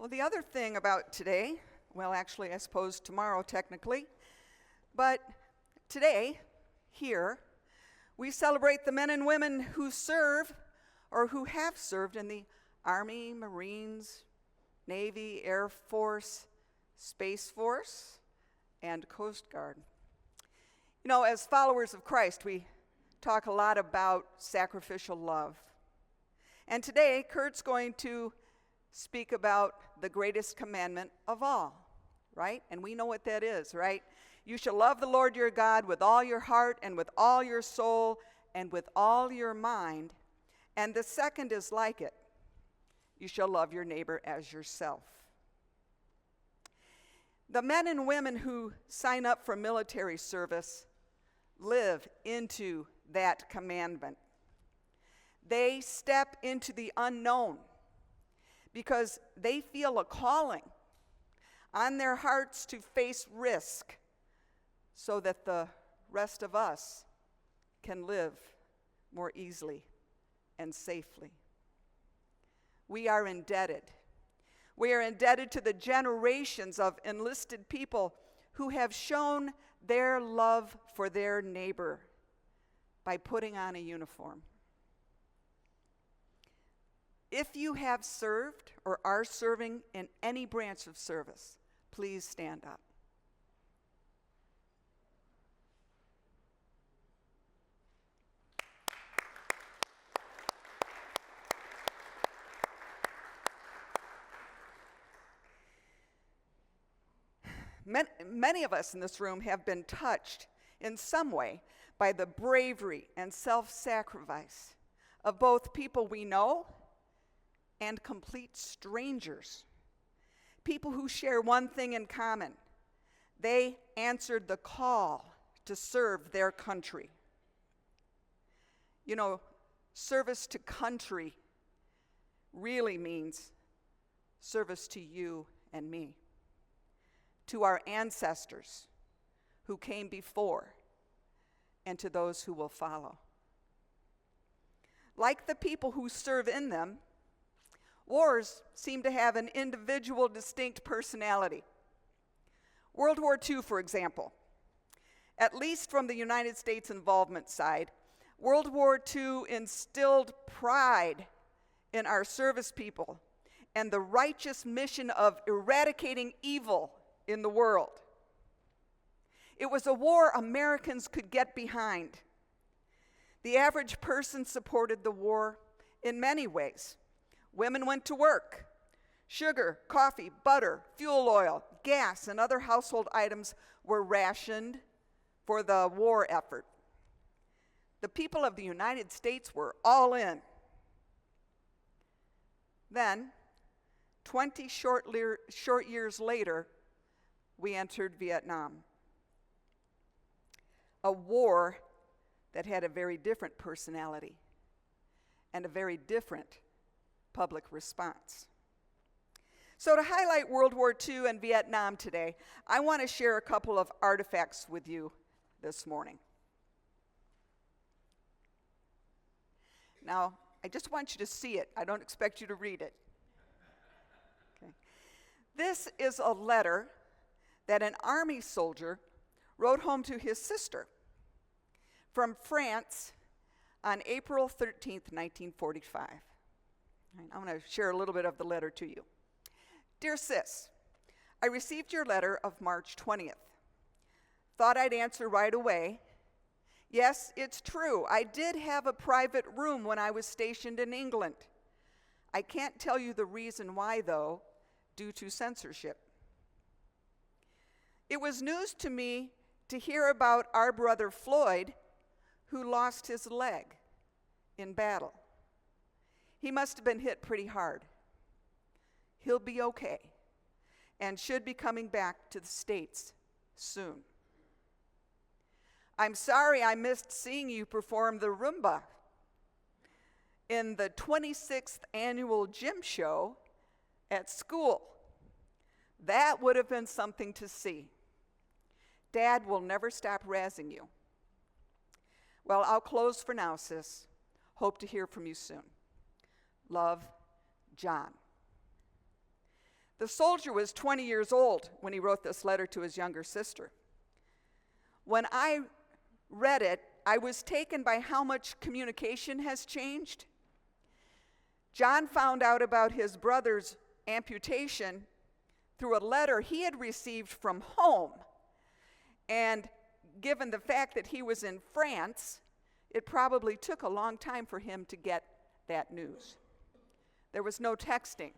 Well, the other thing about today, well, actually, I suppose tomorrow technically, but today, here, we celebrate the men and women who serve or who have served in the Army, Marines, Navy, Air Force, Space Force, and Coast Guard. You know, as followers of Christ, we talk a lot about sacrificial love. And today, Kurt's going to speak about the greatest commandment of all, right? And we know what that is, right? You shall love the Lord your God with all your heart and with all your soul and with all your mind. And the second is like it. You shall love your neighbor as yourself. The men and women who sign up for military service live into that commandment. They step into the unknown because they feel a calling on their hearts to face risk so that the rest of us can live more easily and safely. We are indebted. We are indebted to the generations of enlisted people who have shown their love for their neighbor by putting on a uniform. If you have served or are serving in any branch of service, please stand up. Many of us in this room have been touched in some way by the bravery and self-sacrifice of both people we know and complete strangers. People who share one thing in common. They answered the call to serve their country. You know, service to country really means service to you and me, to our ancestors who came before, and to those who will follow. Like the people who serve in them, wars seem to have an individual, distinct personality. World War II, for example, at least from the United States involvement side, World War II instilled pride in our service people and the righteous mission of eradicating evil in the world. It was a war Americans could get behind. The average person supported the war in many ways. Women went to work. Sugar, coffee, butter, fuel oil, gas, and other household items were rationed for the war effort. The people of the United States were all in. Then, 20 short years later, we entered Vietnam. A war that had a very different personality and a very different public response. So to highlight World War II and Vietnam today, I want to share a couple of artifacts with you this morning. Now, I just want you to see it. I don't expect you to read it. Okay. This is a letter that an army soldier wrote home to his sister from France on April 13th, 1945. I'm going to share a little bit of the letter to you. Dear Sis, I received your letter of March 20th. Thought I'd answer right away. Yes, it's true. I did have a private room when I was stationed in England. I can't tell you the reason why, though, due to censorship. It was news to me to hear about our brother Floyd, who lost his leg in battle. He must have been hit pretty hard. He'll be okay and should be coming back to the States soon. I'm sorry I missed seeing you perform the Roomba in the 26th annual gym show at school. That would have been something to see. Dad will never stop razzing you. Well, I'll close for now, sis. Hope to hear from you soon. Love, John. The soldier was 20 years old when he wrote this letter to his younger sister. When I read it, I was taken by how much communication has changed. John found out about his brother's amputation through a letter he had received from home. And given the fact that he was in France, it probably took a long time for him to get that news. There was no texting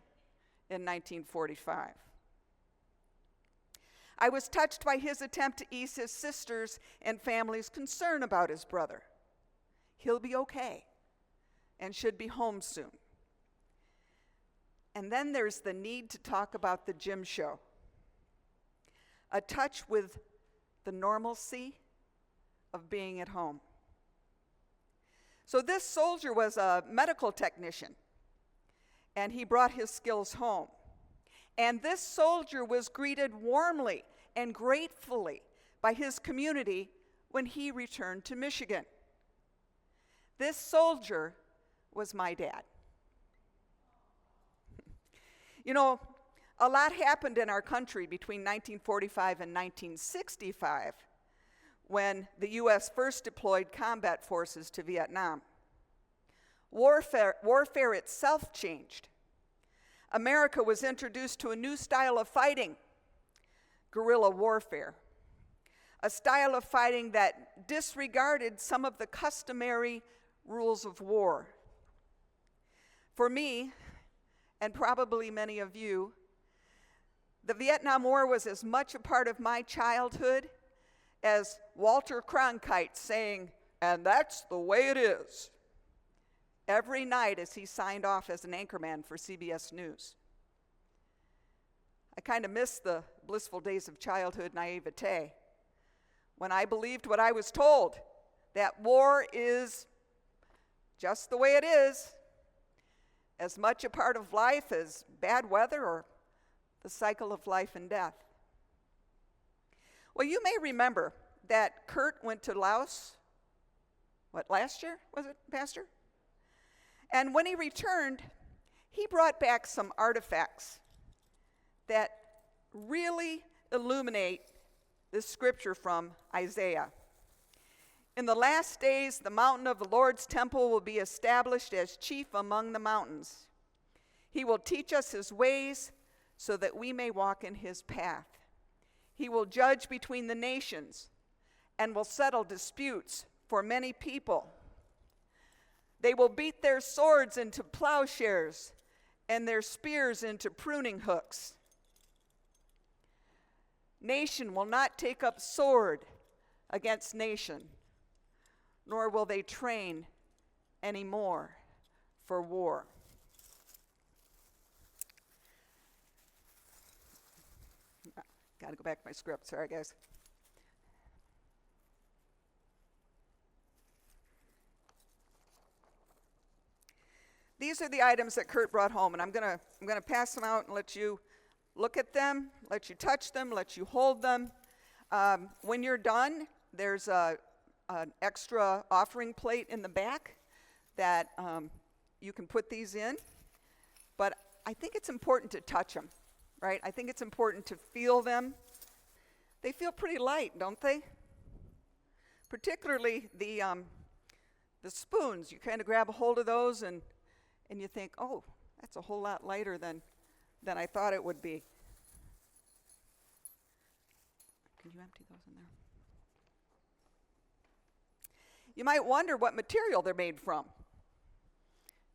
in 1945. I was touched by his attempt to ease his sister's and family's concern about his brother. He'll be okay and should be home soon. And then there's the need to talk about the gym show. A touch with the normalcy of being at home. So this soldier was a medical technician, and he brought his skills home. And this soldier was greeted warmly and gratefully by his community when he returned to Michigan. This soldier was my dad. You know, a lot happened in our country between 1945 and 1965 when the U.S. first deployed combat forces to Vietnam. Warfare itself changed. America was introduced to a new style of fighting, guerrilla warfare, a style of fighting that disregarded some of the customary rules of war. For me, and probably many of you, the Vietnam War was as much a part of my childhood as Walter Cronkite saying, "And that's the way it is," every night as he signed off as an anchorman for CBS News. I kind of miss the blissful days of childhood naivete when I believed what I was told, that war is just the way it is, as much a part of life as bad weather or the cycle of life and death. Well, you may remember that Kurt went to Laos, last year, was it, Pastor? And when he returned, he brought back some artifacts that really illuminate this scripture from Isaiah. In the last days, the mountain of the Lord's temple will be established as chief among the mountains. He will teach us his ways so that we may walk in his path. He will judge between the nations and will settle disputes for many people. They will beat their swords into plowshares and their spears into pruning hooks. Nation will not take up sword against nation, nor will they train anymore for war. Got to go back to my script. Sorry, guys. These are the items that Kurt brought home, and I'm gonna pass them out and let you look at them, let you touch them, let you hold them. When you're done, there's an extra offering plate in the back that you can put these in. But I think it's important to touch them, right? I think it's important to feel them. They feel pretty light, don't they? Particularly the spoons. You kind of grab a hold of those and you think, oh, that's a whole lot lighter than I thought it would be. Can you empty those in there? You might wonder what material they're made from,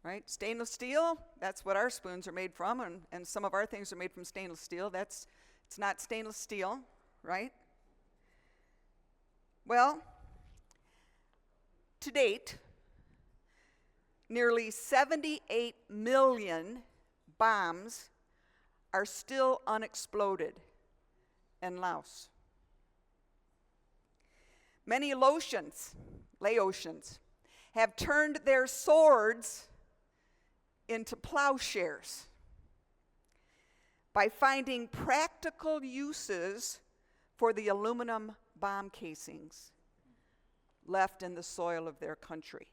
right? Stainless steel, that's what our spoons are made from, and some of our things are made from stainless steel. It's not stainless steel, right? Well, to date, nearly 78 million bombs are still unexploded in Laos. Many Laotians have turned their swords into plowshares by finding practical uses for the aluminum bomb casings left in the soil of their country.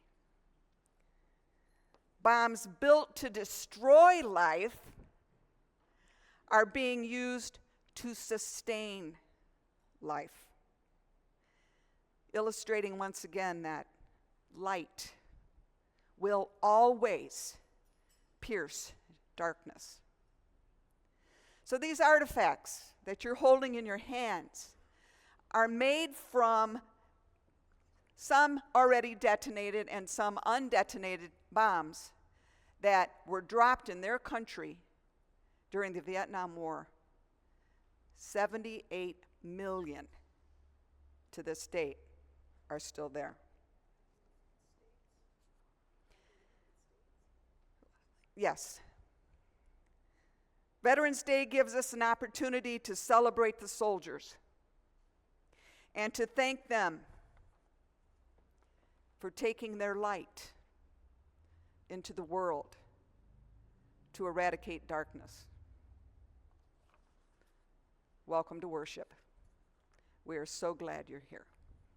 Bombs built to destroy life are being used to sustain life, illustrating once again that light will always pierce darkness. So these artifacts that you're holding in your hands are made from some already detonated and some undetonated bombs that were dropped in their country during the Vietnam War. 78 million to this date are still there. Yes. Veterans Day gives us an opportunity to celebrate the soldiers and to thank them for taking their light into the world to eradicate darkness. Welcome to worship. We are so glad you're here.